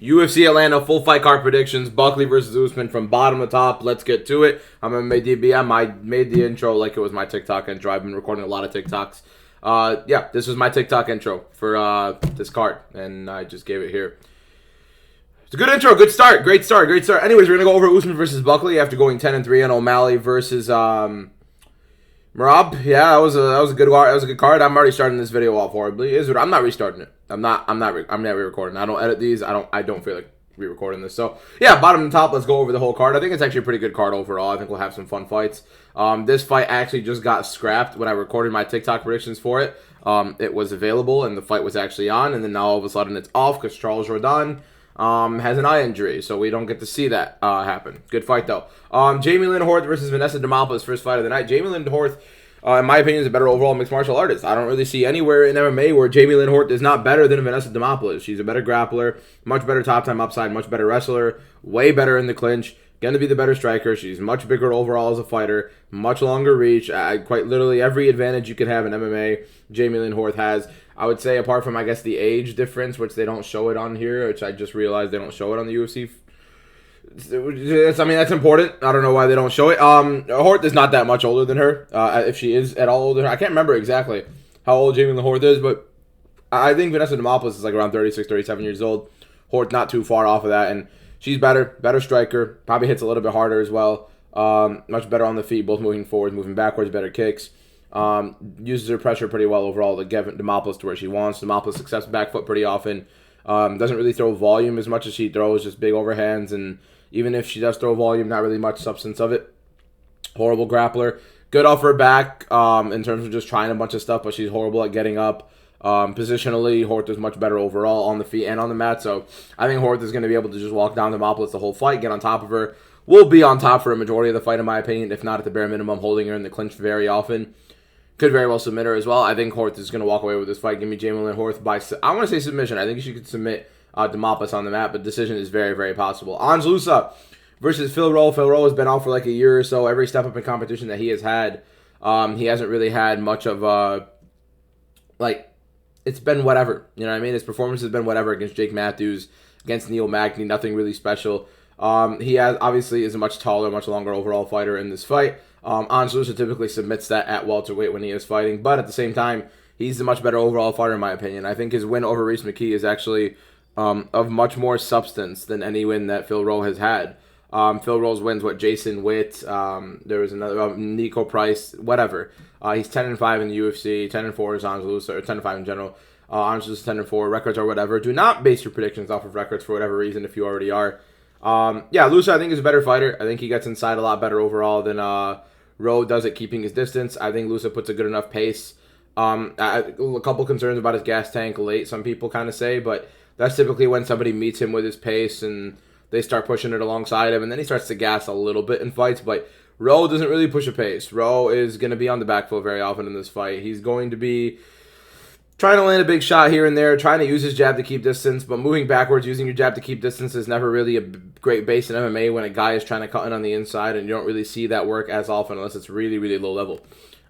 UFC Atlanta full fight card predictions. Buckley versus Usman from bottom to top. Let's get to it. I'm MDB. I made the intro like it was my TikTok intro. I've been recording a lot of TikToks. Yeah, this was my TikTok intro for this card, and I just gave it here. It's a good intro, good start, great start. Anyways, we're gonna go over Usman versus Buckley after going 10-3 on O'Malley versus Merab. Yeah, that was a good card. I'm already starting this video off horribly. I'm not restarting it. I'm not re-recording. I don't edit these. I don't feel like re-recording this. So yeah, bottom to top, let's go over the whole card. I think it's actually a pretty good card overall. I think we'll have some fun fights. This fight actually just got scrapped when I recorded my TikTok predictions for it. It was available and the fight was actually on, and then now all of a sudden it's off because Charles Jourdain has an eye injury, so we don't get to see that happen. Good fight though. Jamie Lynn Horth versus Vanessa Demopoulos, first fight of the night. Jamie Lynn Horth, in my opinion, is a better overall mixed martial artist. I don't really see anywhere in MMA where Jamie Lynn Horth is not better than Vanessa Demopoulos. She's a better grappler, much better top time upside, much better wrestler, way better in the clinch, going to be the better striker. She's much bigger overall as a fighter, much longer reach. Quite literally every advantage you could have in MMA, Jamie Lynn Horth has. I would say apart from, I guess, the age difference, which they don't show it on here, which I just realized they don't show it on the UFC. I mean, that's important. I don't know why they don't show it. Horth is not that much older than her. If she is at all older, I can't remember exactly how old Jamie Lynn Horth is, but I think Vanessa Demopoulos is like around 36, 37 years old. Horth not too far off of that, and she's better striker. Probably hits a little bit harder as well. Much better on the feet, both moving forward, moving backwards, better kicks. Uses her pressure pretty well overall to get Demopoulos to where she wants. Demopoulos accepts back foot pretty often. Doesn't really throw volume as much as she throws, just big overhands, and even if she does throw volume, not really much substance of it. Horrible grappler. Good off her back in terms of just trying a bunch of stuff, but she's horrible at getting up. Positionally, Horth is much better overall on the feet and on the mat, so I think Horth is going to be able to just walk down Demopoulos the whole fight, get on top of her. Will be on top for a majority of the fight, in my opinion, if not at the bare minimum, holding her in the clinch very often. Could very well submit her as well. I think Horth is going to walk away with this fight. Give me Jamie Lynn Horth by, I want to say submission. I think she could submit Demopoulos on the mat, but decision is very, very possible. Anusa versus Phil Rowe. Phil Rowe has been out for like a year or so. Every step up in competition that he has had, he hasn't really had much of it's been whatever. You know what I mean? His performance has been whatever against Jake Matthews, against Neil Magny, nothing really special. He obviously is a much taller, much longer overall fighter in this fight. Anusa typically submits that at welterweight when he is fighting, but at the same time, he's a much better overall fighter in my opinion. I think his win over Reese McGee is actually of much more substance than any win that Phil Rowe has had. Phil Rowe's wins, Jason Witt, there was another, Nico Price, whatever. He's 10-5 in the UFC, 10-4 is Anusa, or 10-5 in general. Anusa's 10-4, records or whatever. Do not base your predictions off of records for whatever reason if you already are. Yeah, Luca I think is a better fighter. I think he gets inside a lot better overall than Rowe does at keeping his distance. I think Luca puts a good enough pace. A couple concerns about his gas tank late, some people kind of say, but that's typically when somebody meets him with his pace and they start pushing it alongside him, and then he starts to gas a little bit in fights, but Rowe doesn't really push a pace. Rowe is going to be on the back foot very often in this fight. He's going to be trying to land a big shot here and there, trying to use his jab to keep distance, but moving backwards, using your jab to keep distance is never really a great base in MMA when a guy is trying to cut in on the inside, and you don't really see that work as often unless it's really, really low level.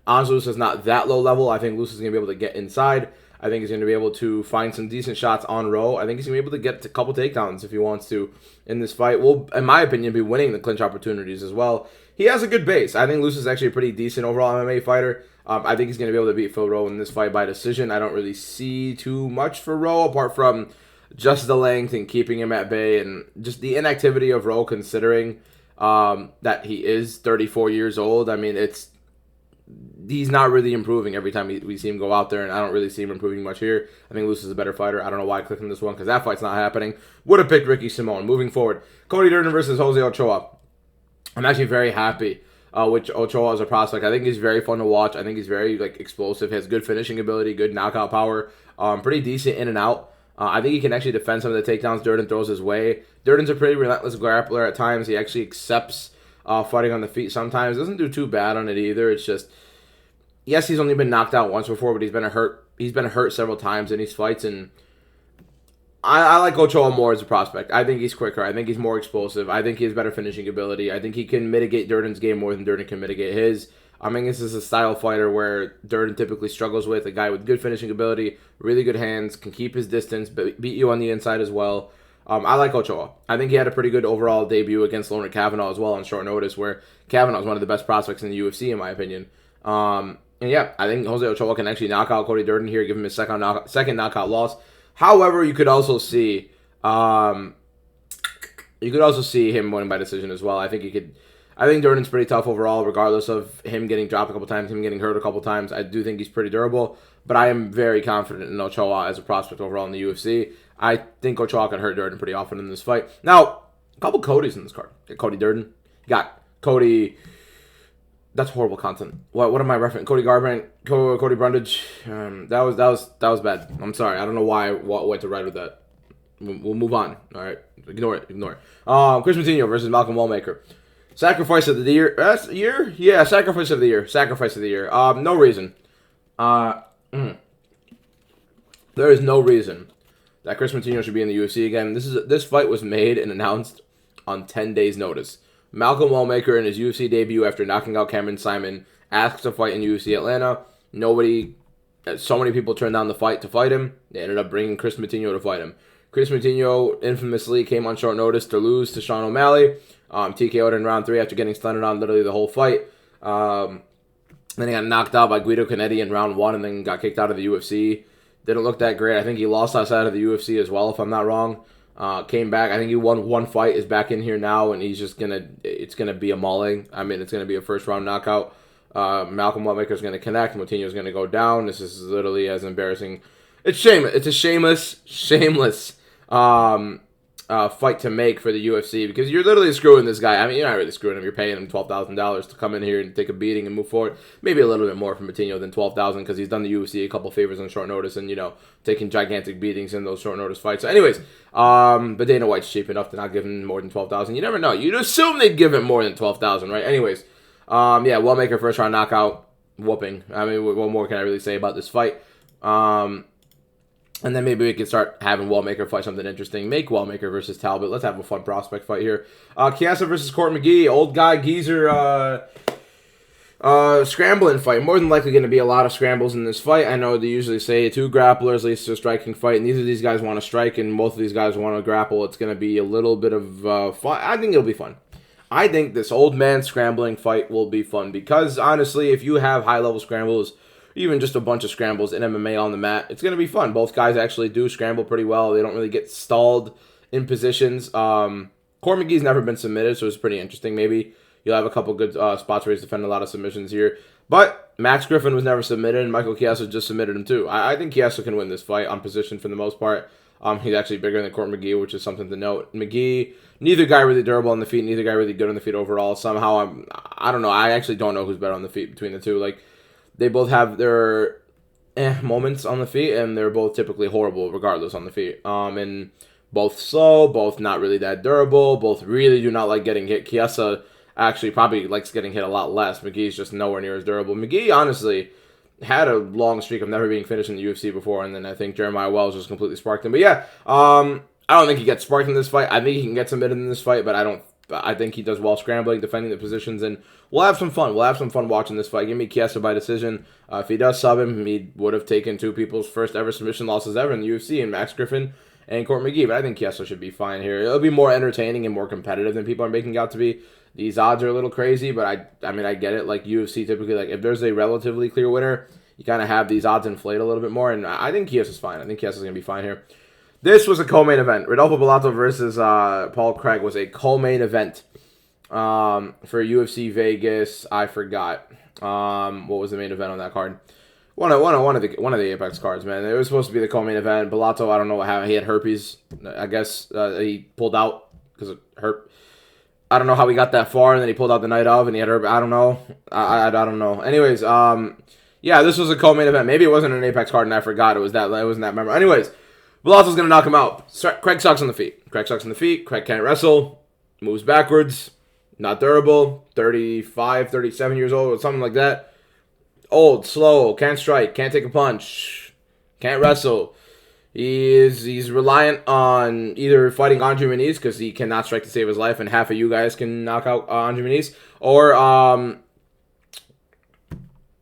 Anusa is not that low level. I think Luca's going to be able to get inside. I think he's going to be able to find some decent shots on Rowe. I think he's going to be able to get a couple takedowns if he wants to in this fight. Will, in my opinion, be winning the clinch opportunities as well. He has a good base. I think Luca's actually a pretty decent overall MMA fighter. I think he's going to be able to beat Phil Rowe in this fight by decision. I don't really see too much for Rowe apart from just the length and keeping him at bay and just the inactivity of Rowe considering that he is 34 years old. I mean, he's not really improving every time we see him go out there, and I don't really see him improving much here. I think Luca's a better fighter. I don't know why I clicked on this one because that fight's not happening. Would have picked Ricky Simon. Moving forward, Cody Duran versus Jose Ochoa. I'm actually very happy with Ochoa as a prospect. I think he's very fun to watch. I think he's very explosive. He has good finishing ability, good knockout power, pretty decent in and out. I think he can actually defend some of the takedowns Duran throws his way. Duran's a pretty relentless grappler at times. He actually accepts fighting on the feet sometimes. Doesn't do too bad on it either. It's just, yes, he's only been knocked out once before, but he's been hurt. He's been hurt several times in these fights, and I like Ochoa more as a prospect. I think he's quicker. I think he's more explosive. I think he has better finishing ability. I think he can mitigate Duran's game more than Duran can mitigate his. I mean, this is a style fighter where Duran typically struggles with. A guy with good finishing ability, really good hands, can keep his distance, but beat you on the inside as well. I like Ochoa. I think he had a pretty good overall debut against Loner Kavanaugh as well on short notice, where Kavanaugh is one of the best prospects in the UFC, in my opinion. And yeah, I think Jose Ochoa can actually knock out Cody Durden here, give him his second knockout loss. However, you could also see him winning by decision as well. I think Durden's pretty tough overall, regardless of him getting dropped a couple times, him getting hurt a couple times. I do think he's pretty durable, but I am very confident in Ochoa as a prospect overall in the UFC. I think Ochoa can hurt Durden pretty often in this fight. Now, a couple Codys in this card. Cody Durden. You got Cody. That's horrible content. What am I referencing? Cody Garbrandt, Cody Brundage. That was bad. I'm sorry. I don't know why I went to right with that. We'll move on. All right, ignore it. Chris Matinho versus Malcolm Wmaker. Sacrifice of the year. Yeah, sacrifice of the year. No reason. There is no reason that Chris Matinho should be in the UFC again. This fight was made and announced on 10 days' notice. Malcolm Wmaker in his UFC debut after knocking out Cameron Simon asked to fight in UFC Atlanta. So many people turned down the fight to fight him. They ended up bringing Chris Matinho to fight him. Chris Matinho infamously came on short notice to lose to Sean O'Malley. TKO'd in round 3 after getting stunned on literally the whole fight. Then he got knocked out by Guido Canetti in round 1 and then got kicked out of the UFC. Didn't look that great. I think he lost outside of the UFC as well, if I'm not wrong. Came back. I think he won one fight, is back in here now, and it's going to be a mauling. I mean, it's going to be a first-round knockout. Malcolm Wmaker's going to connect. Matinho's going to go down. This is literally as embarrassing. It's shameless. It's a shameless fight to make for the UFC, because you're literally screwing this guy. I mean, you're not really screwing him. You're paying him $12,000 to come in here and take a beating and move forward. Maybe a little bit more for Matinho than $12,000, because he's done the UFC a couple favors on short notice and, taking gigantic beatings in those short notice fights. So anyways, but Dana White's cheap enough to not give him more than $12,000. You never know. You'd assume they'd give him more than $12,000, right? Anyways, Wmaker first round knockout, whooping. I mean, what more can I really say about this fight? And then maybe we can start having Wmaker fight something interesting. Make Wmaker versus Talbot. Let's have a fun prospect fight here. Chiesa versus Court McGee. Old guy geezer scrambling fight. More than likely going to be a lot of scrambles in this fight. I know they usually say 2 grapplers leads to a striking fight, and neither of these guys want to strike, and both of these guys want to grapple. It's going to be a little bit of fun. I think it'll be fun. I think this old man scrambling fight will be fun, because honestly, if you have high-level scrambles, even just a bunch of scrambles in MMA on the mat, it's going to be fun. Both guys actually do scramble pretty well. They don't really get stalled in positions. Court McGee's never been submitted, so it's pretty interesting. Maybe you'll have a couple good spots where he's defending a lot of submissions here. But Max Griffin was never submitted, and Michael Chiesa just submitted him too. I think Chiesa can win this fight on position for the most part. He's actually bigger than Court McGee, which is something to note. McGee, neither guy really durable on the feet, neither guy really good on the feet overall. Somehow, I don't know. I actually don't know who's better on the feet between the two. They both have their moments on the feet, and they're both typically horrible regardless on the feet. And both slow, both not really that durable, both really do not like getting hit. Chiesa actually probably likes getting hit a lot less. McGee's just nowhere near as durable. McGee, honestly, had a long streak of never being finished in the UFC before, and then I think Jeremiah Wells just completely sparked him. But yeah, I don't think he gets sparked in this fight. I think he can get submitted in this fight, but I think he does well scrambling, defending the positions, and we'll have some fun. We'll have some fun watching this fight. Give me Chiesa by decision. If he does sub him, he would have taken 2 people's first ever submission losses ever in the UFC, and Max Griffin and Court McGee. But I think Chiesa should be fine here. It'll be more entertaining and more competitive than people are making out to be. These odds are a little crazy, but I mean, I get it. UFC typically, if there's a relatively clear winner, you kind of have these odds inflate a little bit more, and I think Chiesa's fine. I think Chiesa's going to be fine here. This was a co-main event. Rodolfo Balato versus Paul Craig was a co-main event for UFC Vegas. I forgot what was the main event on that card. One of the Apex cards, man. It was supposed to be the co-main event. Balato, I don't know what happened. He had herpes. I guess he pulled out because of herpes. I don't know how he got that far, and then he pulled out the night of, and he had herpes. I don't know. I don't know. Anyways, yeah, this was a co-main event. Maybe it wasn't an Apex card, and I forgot it wasn't that memorable. Anyways, Balato's going to knock him out. Craig sucks on the feet. Craig can't wrestle. Moves backwards. Not durable. 35, 37 years old, or something like that. Old, slow, can't strike, can't take a punch, can't wrestle. He's reliant on either fighting Andre Muniz, because he cannot strike to save his life, and half of you guys can knock out Andre Muniz, or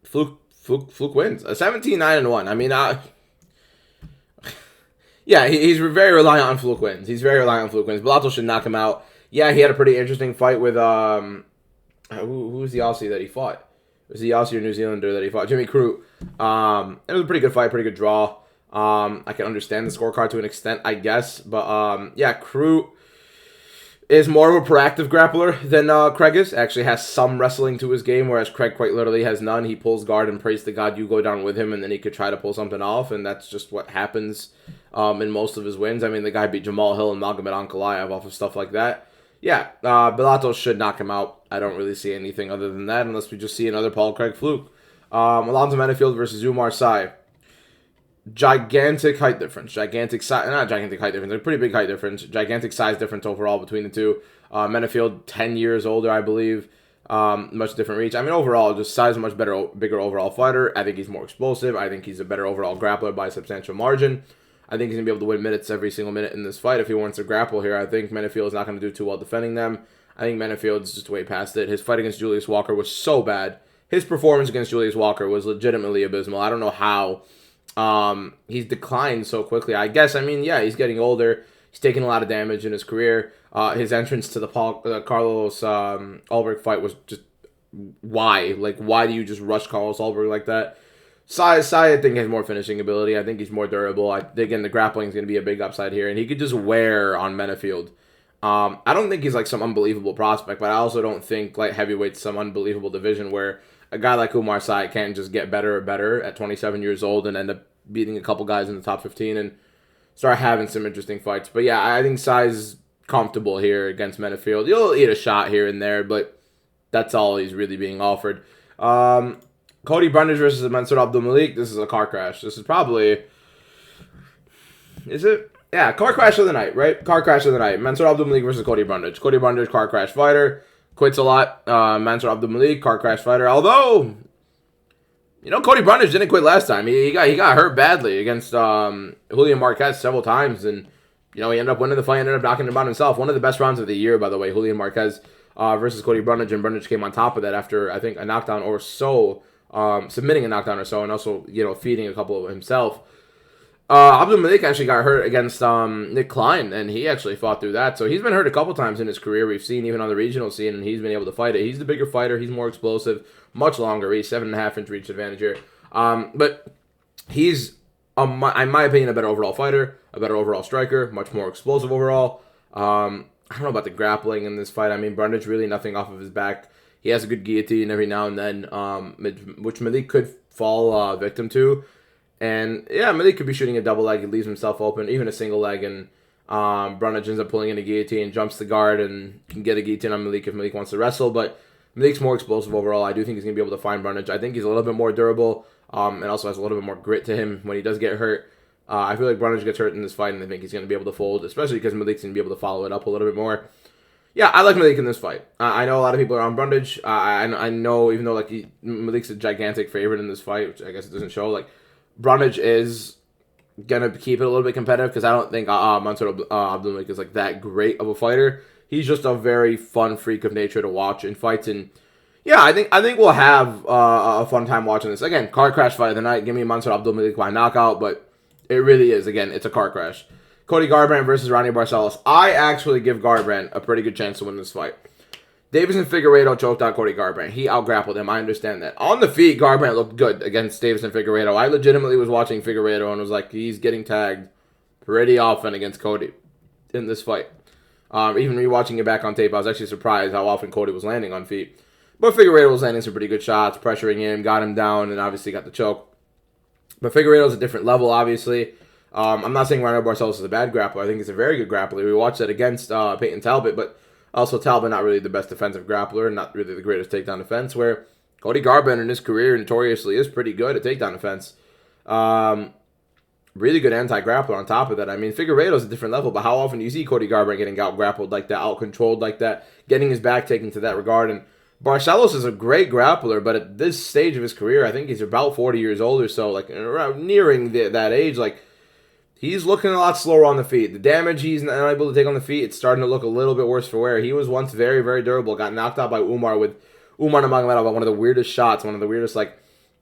Fluke wins. A 17-9-1. I mean, Yeah, he's very reliant on fluke wins. He's very reliant on fluke wins. Balato should knock him out. Yeah, he had a pretty interesting fight with who was the Aussie that he fought? It was the Aussie or New Zealander that he fought? Jimmy Crute. It was a pretty good fight, pretty good draw. I can understand the scorecard to an extent, I guess, but yeah, Crute is more of a proactive grappler than Craig is. Actually has some wrestling to his game, whereas Craig quite literally has none. He pulls guard and prays to God you go down with him, and then he could try to pull something off, and that's just what happens in most of his wins. I mean, the guy beat Jamal Hill and Magomed Ankalaev off of stuff like that. Yeah, Balato should knock him out. I don't really see anything other than that, unless we just see another Paul Craig fluke. Alonzo Menfield versus Umar Sai. Gigantic height difference. Gigantic size, not gigantic height difference, a pretty big height difference. Gigantic size difference overall between the two. Menfield, 10 years older, I believe. Much different reach. I mean, overall, just size, much better, bigger overall fighter. I think he's more explosive. I think he's a better overall grappler by a substantial margin. I think he's going to be able to win minutes every single minute in this fight if he wants to grapple here. I think Menfield is not going to do too well defending them. I think Menfield's just way past it. His fight against Julius Walker was so bad. His performance against Julius Walker was legitimately abysmal. I don't know how he's declined so quickly. I guess, I mean, yeah, he's getting older. He's taking a lot of damage in his career. His entrance to the Carlos Ulberg fight was just, why? Like, why do you just rush Carlos Ulberg like that? Sai, I think, has more finishing ability. I think he's more durable. Again, the grappling is going to be a big upside here, and he could just wear on Menfield. I don't think he's like some unbelievable prospect, but I also don't think light heavyweight's some unbelievable division where a guy like Umar Sai can't just get better and better at 27 years old and end up beating a couple guys in the top 15 and start having some interesting fights. But yeah, I think Sai's comfortable here against Menfield. He'll eat a shot here and there, but that's all he's really being offered. Cody Brundage versus Mensor Abdul Malik. This is a car crash. This is probably... Is it? Yeah, car crash of the night, right? Car crash of the night. Mensor Abdul Malik versus Cody Brundage. Cody Brundage, car crash fighter. Quits a lot. Mensor Abdul Malik, car crash fighter. Although, you know, Cody Brundage didn't quit last time. He got hurt badly against Julian Marquez several times. And, you know, he ended up winning the fight, ended up knocking him out himself. One of the best rounds of the year, by the way. Julian Marquez versus Cody Brundage. And Brundage came on top of that after, I think, a knockdown or so. Submitting a knockdown or so, and also, you know, feeding a couple of himself. Abdul Malik actually got hurt against Nick Klein, and he actually fought through that. So he's been hurt a couple times in his career. We've seen even on the regional scene, and he's been able to fight it. He's the bigger fighter. He's more explosive, much longer reach, 7.5-inch reach advantage here. But he's, in my opinion, a better overall fighter, a better overall striker, much more explosive overall. I don't know about the grappling in this fight. I mean, Brundage really nothing off of his back. He has a good guillotine every now and then, which Malik could fall victim to. And, yeah, Malik could be shooting a double leg. He leaves himself open, even a single leg. And Brundage ends up pulling in a guillotine, jumps the guard, and can get a guillotine on Malik if Malik wants to wrestle. But Malik's more explosive overall. I do think he's going to be able to find Brundage. I think he's a little bit more durable and also has a little bit more grit to him when he does get hurt. I feel like Brundage gets hurt in this fight, and I think he's going to be able to fold, especially because Malik's going to be able to follow it up a little bit more. Yeah, I like Malik in this fight. I know a lot of people are on Brundage. I know, even though like Malik's a gigantic favorite in this fight, which I guess it doesn't show, like Brundage is gonna keep it a little bit competitive because I don't think Mensor Abdul Malik is like that great of a fighter. He's just a very fun freak of nature to watch in fights, and yeah, I think we'll have a fun time watching this. Again, car crash fight of the night. Give me Mensor Abdul Malik by knockout, but it really is. Again, it's a car crash. Cody Garbrandt versus Ronnie Barcelos. I actually give Garbrandt a pretty good chance to win this fight. Deiveson Figueiredo choked out Cody Garbrandt. He out-grappled him. I understand that. On the feet, Garbrandt looked good against Deiveson Figueiredo. I legitimately was watching Figueiredo and was like, he's getting tagged pretty often against Cody in this fight. Even rewatching it back on tape, I was actually surprised how often Cody was landing on feet. But Figueiredo was landing some pretty good shots, pressuring him, got him down, and obviously got the choke. But Figueiredo's a different level, obviously. I'm not saying Ronnie Barcelos is a bad grappler. I think he's a very good grappler. We watched that against Peyton Talbot, but also Talbot not really the best defensive grappler, not really the greatest takedown defense, where Cody Garbrandt in his career notoriously is pretty good at takedown defense. Really good anti-grappler on top of that. I mean, Figueiredo's a different level, but how often do you see Cody Garbrandt getting out-grappled like that, out-controlled like that, getting his back taken to that regard? And Barcelos is a great grappler, but at this stage of his career, I think he's about 40 years old or so, like around nearing that age, like he's looking a lot slower on the feet. The damage he's not able to take on the feet, it's starting to look a little bit worse for wear. He was once very, very durable. Got knocked out by Umar with Umar Namajunas by one of the weirdest shots, one of the weirdest like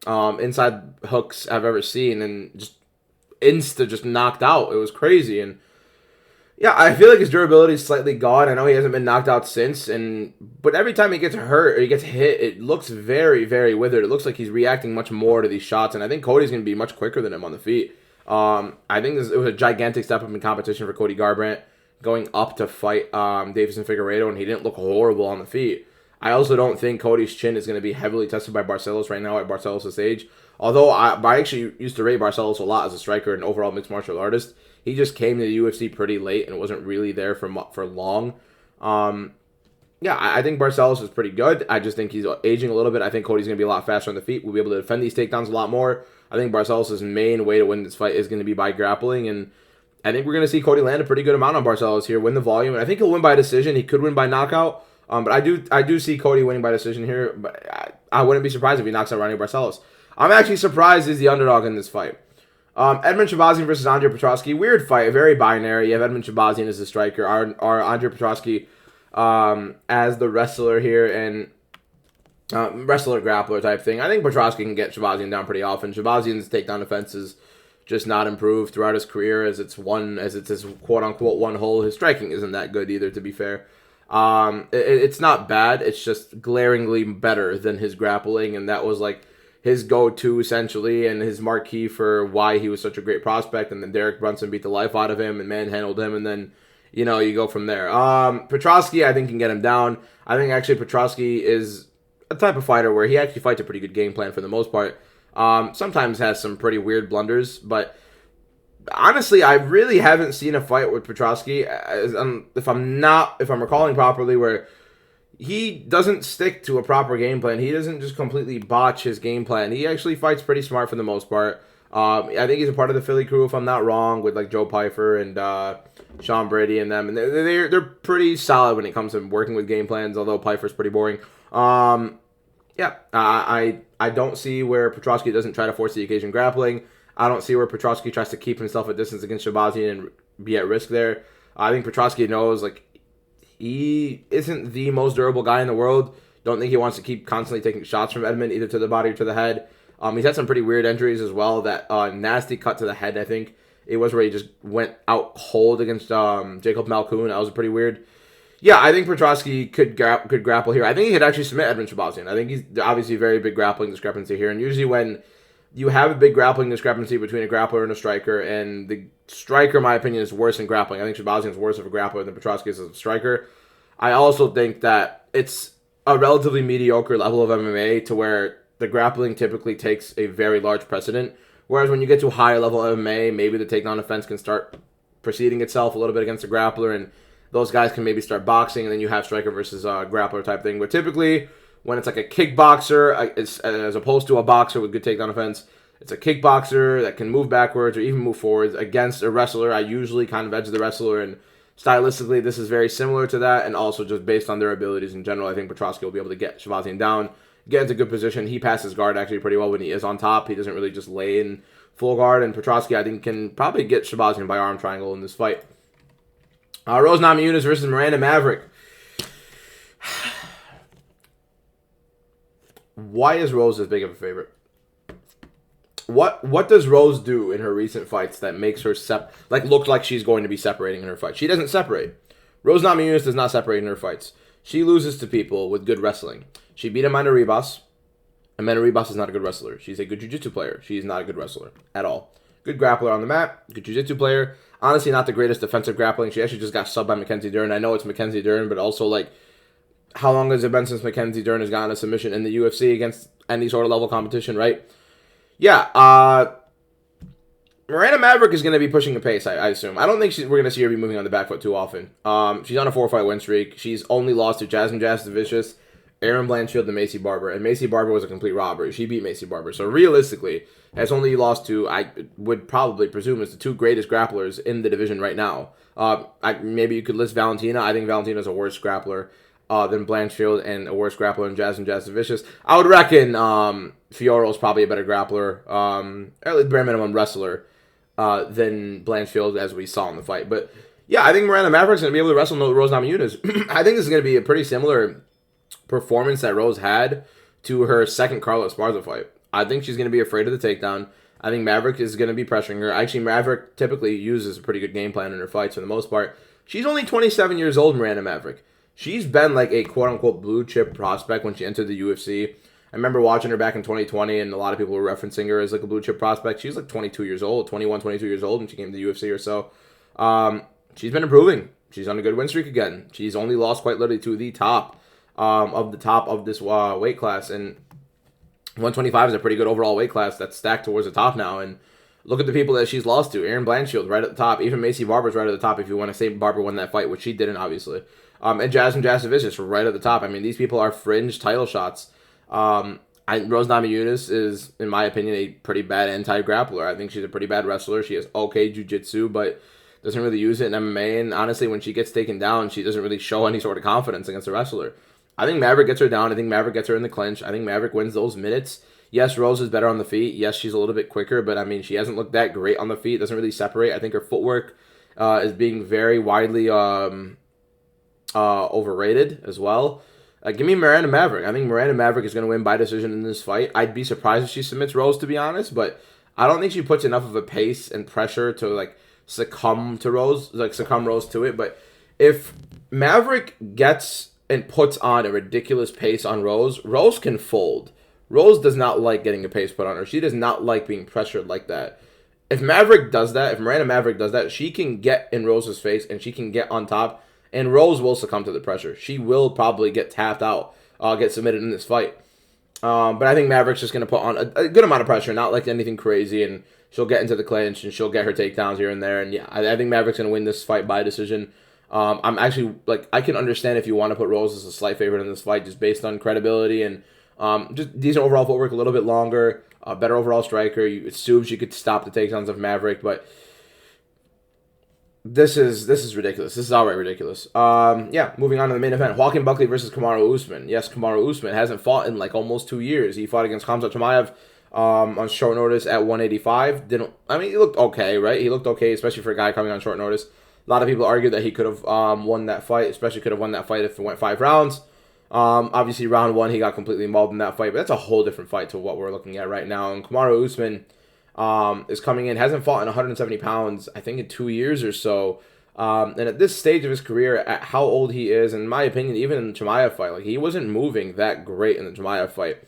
inside hooks I've ever seen, and just just knocked out. It was crazy. And yeah, I feel like his durability is slightly gone. I know he hasn't been knocked out since, but every time he gets hurt or he gets hit, it looks very, very withered. It looks like he's reacting much more to these shots, and I think Cody's going to be much quicker than him on the feet. I think it was a gigantic step up in competition for Cody Garbrandt going up to fight Davison Figueiredo, and he didn't look horrible on the feet. I also don't think Cody's chin is going to be heavily tested by Barcelos right now at Barcelos' age. Although I actually used to rate Barcelos a lot as a striker and overall mixed martial artist. He just came to the UFC pretty late and wasn't really there for long. Yeah, I think Barcelos is pretty good. I just think he's aging a little bit. I think Cody's going to be a lot faster on the feet. We'll be able to defend these takedowns a lot more. I think Barcelos' main way to win this fight is going to be by grappling, and I think we're going to see Cody land a pretty good amount on Barcelos here, win the volume, and I think he'll win by decision. He could win by knockout, but I do see Cody winning by decision here. But I wouldn't be surprised if he knocks out Ronnie Barcelos. I'm actually surprised he's the underdog in this fight. Edmond Shabbazian versus Andre Petroski. Weird fight, very binary. You have Edmond Shabbazian as the striker, or Andre Petroski as the wrestler here, and wrestler grappler type thing. I think Petroski can get Shabbazian down pretty often. Shabbazian's takedown defense is just not improved throughout his career, as it's his quote unquote one hole. His striking isn't that good either, to be fair. It's not bad. It's just glaringly better than his grappling, and that was like his go-to essentially, and his marquee for why he was such a great prospect. And then Derek Brunson beat the life out of him and manhandled him, and then you go from there. Petroski, I think, can get him down. I think actually Petroski is a type of fighter where he actually fights a pretty good game plan for the most part. Sometimes has some pretty weird blunders, but honestly, I really haven't seen a fight with Petroski, if I'm recalling properly, where he doesn't stick to a proper game plan. He doesn't just completely botch his game plan. He actually fights pretty smart for the most part. I think he's a part of the Philly crew, if I'm not wrong, with like Joe Pyfer and Sean Brady and them, and they're pretty solid when it comes to working with game plans. Although Pyfer's pretty boring. Yeah, I don't see where Petroski doesn't try to force the occasion grappling. I don't see where Petroski tries to keep himself at distance against Shabbazian and be at risk there. I think Petroski knows he isn't the most durable guy in the world. Don't think he wants to keep constantly taking shots from Edmond, either to the body or to the head. He's had some pretty weird injuries as well. That nasty cut to the head, I think it was, where he just went out cold against Jacob Malkoun. That was pretty weird. Yeah, I think Petroski could grapple here. I think he could actually submit Edmond Shabbazian. I think he's obviously a very big grappling discrepancy here. And usually when you have a big grappling discrepancy between a grappler and a striker, and the striker, in my opinion, is worse in grappling. I think Shabbazian is worse of a grappler than Petroski is as a striker. I also think that it's a relatively mediocre level of MMA to where the grappling typically takes a very large precedent. Whereas when you get to higher level MMA, maybe the takedown offense can start preceding itself a little bit against the grappler, and those guys can maybe start boxing, and then you have striker versus grappler type thing. But typically, when it's like a kickboxer, as opposed to a boxer with good takedown offense, it's a kickboxer that can move backwards or even move forwards against a wrestler. I usually kind of edge the wrestler, and stylistically, this is very similar to that, and also just based on their abilities in general, I think Petroski will be able to get Shabbazian down, get into good position. He passes guard actually pretty well when he is on top. He doesn't really just lay in full guard, and Petroski, I think, can probably get Shabbazian by arm triangle in this fight. Rose Namajunas versus Miranda Maverick. Why is Rose as big of a favorite? What does Rose do in her recent fights that makes her look like she's going to be separating in her fight? She doesn't separate. Rose Namajunas does not separate in her fights. She loses to people with good wrestling. She beat Amanda Ribas. Amanda Ribas is not a good wrestler. She's a good jiu-jitsu player. She's not a good wrestler at all. Good grappler on the mat. Good jiu-jitsu player. Honestly, not the greatest defensive grappling. She actually just got subbed by Mackenzie Dern. I know it's Mackenzie Dern, but also, how long has it been since Mackenzie Dern has gotten a submission in the UFC against any sort of level competition, right? Yeah, Miranda Maverick is going to be pushing the pace, I assume. I don't think we're going to see her be moving on the back foot too often. She's on a 4-fight win streak. She's only lost to Jasmine Jasdavicius, Erin Blanchfield, and Macy Barber. And Macy Barber was a complete robbery. She beat Macy Barber. So realistically, has only lost to, I would probably presume, is the two greatest grapplers in the division right now. Maybe you could list Valentina. I think Valentina's a worse grappler than Blanchfield, and a worse grappler than Jasmine Jasdavicius. I would reckon Fioro's probably a better grappler, or at least bare minimum wrestler, than Blanchfield, as we saw in the fight. But yeah, I think Miranda Maverick's going to be able to wrestle Rose Namajunas. I think this is going to be a pretty similar performance that Rose had to her second Carla Esparza fight. I think she's going to be afraid of the takedown. I think Maverick is going to be pressuring her. Actually, Maverick typically uses a pretty good game plan in her fights for the most part. She's only 27 years old, Miranda Maverick. She's been like a quote-unquote blue-chip prospect when she entered the UFC. I remember watching her back in 2020, and a lot of people were referencing her as like a blue-chip prospect. She was like 22 years old, 21, 22 years old when she came to the UFC or so. She's been improving. She's on a good win streak again. She's only lost quite literally to the top of this weight class, and 125 is a pretty good overall weight class that's stacked towards the top now. And look at the people that she's lost to. Erin Blanchfield right at the top. Even Macy Barber's right at the top if you want to say Barber won that fight, which she didn't, obviously. And Jasmine Jasovicius right at the top. I mean, these people are fringe title shots. Rose Namajunas is, in my opinion, a pretty bad anti-grappler. I think she's a pretty bad wrestler. She has okay jiu-jitsu, but doesn't really use it in MMA. And honestly, when she gets taken down, she doesn't really show any sort of confidence against a wrestler. I think Maverick gets her down. I think Maverick gets her in the clinch. I think Maverick wins those minutes. Yes, Rose is better on the feet. Yes, she's a little bit quicker, but I mean, she hasn't looked that great on the feet. Doesn't really separate. I think her footwork is being very widely overrated as well. Give me Miranda Maverick. I think Miranda Maverick is going to win by decision in this fight. I'd be surprised if she submits Rose, to be honest, but I don't think she puts enough of a pace and pressure to like succumb Rose to it. But if Maverick gets and puts on a ridiculous pace on Rose, Rose can fold. Rose does not like getting a pace put on her. She does not like being pressured like that. If Maverick does that, if Miranda Maverick does that, she can get in Rose's face and she can get on top, and Rose will succumb to the pressure. She will probably get tapped out, get submitted in this fight. But I think Maverick's just going to put on a good amount of pressure, not like anything crazy, and she'll get into the clinch and she'll get her takedowns here and there. And yeah, I think Maverick's going to win this fight by decision. I'm actually, like, I can understand if you want to put Rose as a slight favorite in this fight just based on credibility and just decent overall footwork, a little bit longer, better overall striker. You assume she could stop the takedowns of Maverick, but this is ridiculous. This is outright ridiculous. Yeah, moving on to the main event. Joaquin Buckley versus Kamaru Usman. Yes, Kamaru Usman hasn't fought in like almost 2 years. He fought against Khamzat Chimaev on short notice at 185. He looked okay, right? He looked okay, especially for a guy coming on short notice. A lot of people argue that he could have won that fight, especially could have won that fight if it went 5 rounds. Obviously, round 1, he got completely involved in that fight, but that's a whole different fight to what we're looking at right now. And Kamaru Usman is coming in, hasn't fought in 170 pounds, I think, in 2 years or so. And at this stage of his career, at how old he is, in my opinion, even in the Chimaev fight, like, he wasn't moving that great in the Chimaev fight.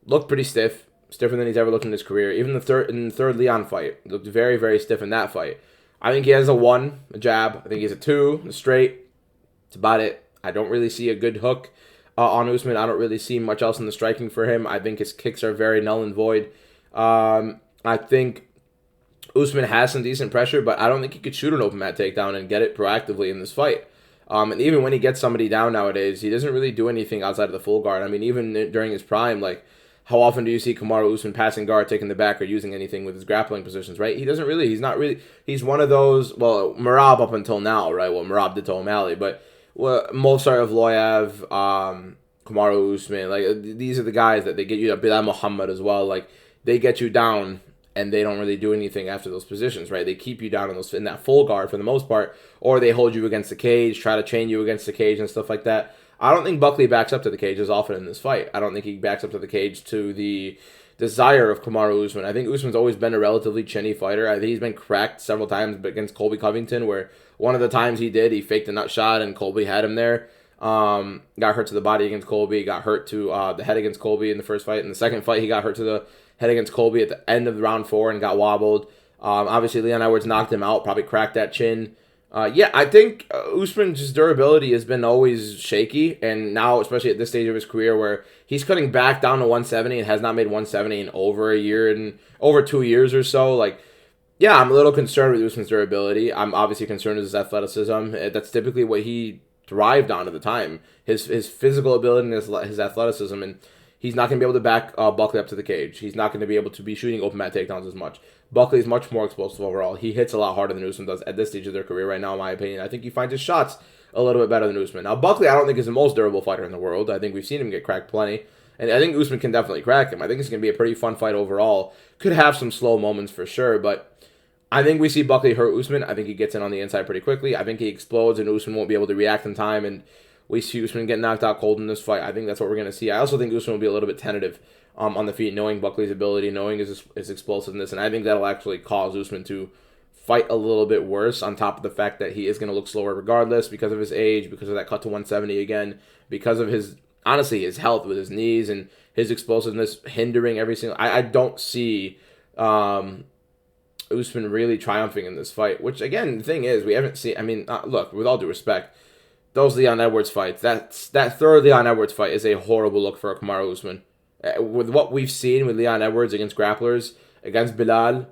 Looked pretty stiff, stiffer than he's ever looked in his career. Even in the third Leon fight, looked very, very stiff in that fight. I think he has a 1, a jab. I think he has a 2, a straight. That's about it. I don't really see a good hook on Usman. I don't really see much else in the striking for him. I think his kicks are very null and void. I think Usman has some decent pressure, but I don't think he could shoot an open mat takedown and get it proactively in this fight. And even when he gets somebody down nowadays, he doesn't really do anything outside of the full guard. I mean, even during his prime, like, how often do you see Kamaru Usman passing guard, taking the back, or using anything with his grappling positions, right? He doesn't really. He's not really. He's one of those, well, Merab up until now, right? Well, Merab did to O'Malley, but Mosar Evloev, Kamaru Usman, like, these are the guys that they get you, Bilal Muhammad as well, like, they get you down, and they don't really do anything after those positions, right? They keep you down in that full guard for the most part, or they hold you against the cage, try to chain you against the cage and stuff like that. I don't think Buckley backs up to the cage as often in this fight. I don't think he backs up to the cage to the desire of Kamaru Usman. I think Usman's always been a relatively chinny fighter. I think he's been cracked several times against Colby Covington, where one of the times he did, he faked a nut shot and Colby had him there. Got hurt to the body against Colby, got hurt to the head against Colby in the first fight. In the second fight, he got hurt to the head against Colby at the end of round 4 and got wobbled. Obviously, Leon Edwards knocked him out, probably cracked that chin. Yeah, I think Usman's durability has been always shaky, and now, especially at this stage of his career, where he's cutting back down to 170 and has not made 170 in over a year and over 2 years or so. Like, yeah, I'm a little concerned with Usman's durability. I'm obviously concerned with his athleticism. That's typically what he thrived on at the time, his physical ability and his athleticism, and he's not going to be able to back Buckley up to the cage. He's not going to be able to be shooting open mat takedowns as much. Buckley's much more explosive overall. He hits a lot harder than Usman does at this stage of their career right now, in my opinion. I think he finds his shots a little bit better than Usman. Now, Buckley, I don't think is the most durable fighter in the world. I think we've seen him get cracked plenty. And I think Usman can definitely crack him. I think it's going to be a pretty fun fight overall. Could have some slow moments for sure, but I think we see Buckley hurt Usman. I think he gets in on the inside pretty quickly. I think he explodes and Usman won't be able to react in time, and we see Usman get knocked out cold in this fight. I think that's what we're going to see. I also think Usman will be a little bit tentative on the feet, knowing Buckley's ability, knowing his explosiveness, and I think that'll actually cause Usman to fight a little bit worse, on top of the fact that he is going to look slower regardless because of his age, because of that cut to 170 again, because of his health with his knees and his explosiveness hindering every single... I don't see Usman really triumphing in this fight, which, again, the thing is, we haven't seen... I mean, look, with all due respect, those Leon Edwards fights, that third Leon Edwards fight is a horrible look for Kamaru Usman. With what we've seen with Leon Edwards against grapplers, against Bilal,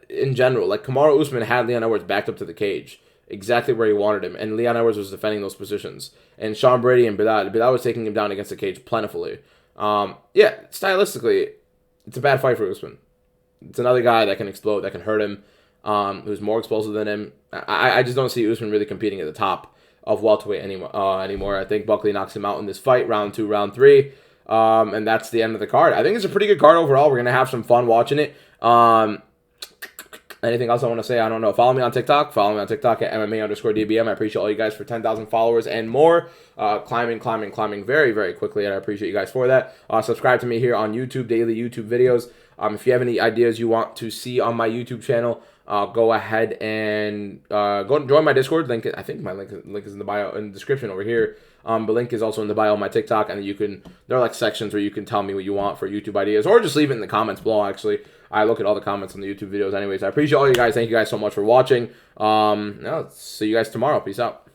in general, like, Kamaru Usman had Leon Edwards backed up to the cage, exactly where he wanted him, and Leon Edwards was defending those positions. And Sean Brady and Bilal was taking him down against the cage plentifully. Yeah, stylistically, it's a bad fight for Usman. It's another guy that can explode, that can hurt him, who's more explosive than him. I just don't see Usman really competing at the top of welterweight anymore. I think Buckley knocks him out in this fight, round 2, round 3, and that's the end of the card. I think it's a pretty good card overall. We're going to have some fun watching it. Anything else I want to say? I don't know. Follow me on TikTok. Follow me on TikTok at MMA_DBM. I appreciate all you guys for 10,000 followers and more. Climbing very, very quickly, and I appreciate you guys for that. Subscribe to me here on YouTube, daily YouTube videos. If you have any ideas you want to see on my YouTube channel, go ahead and go and join my Discord. Link, I think my link is in the bio, in the description over here. The link is also in the bio on my TikTok, and there are like sections where you can tell me what you want for YouTube ideas, or just leave it in the comments below. Actually, I look at all the comments on the YouTube videos anyways. I appreciate all you guys. Thank you guys so much for watching. See you guys tomorrow. Peace out.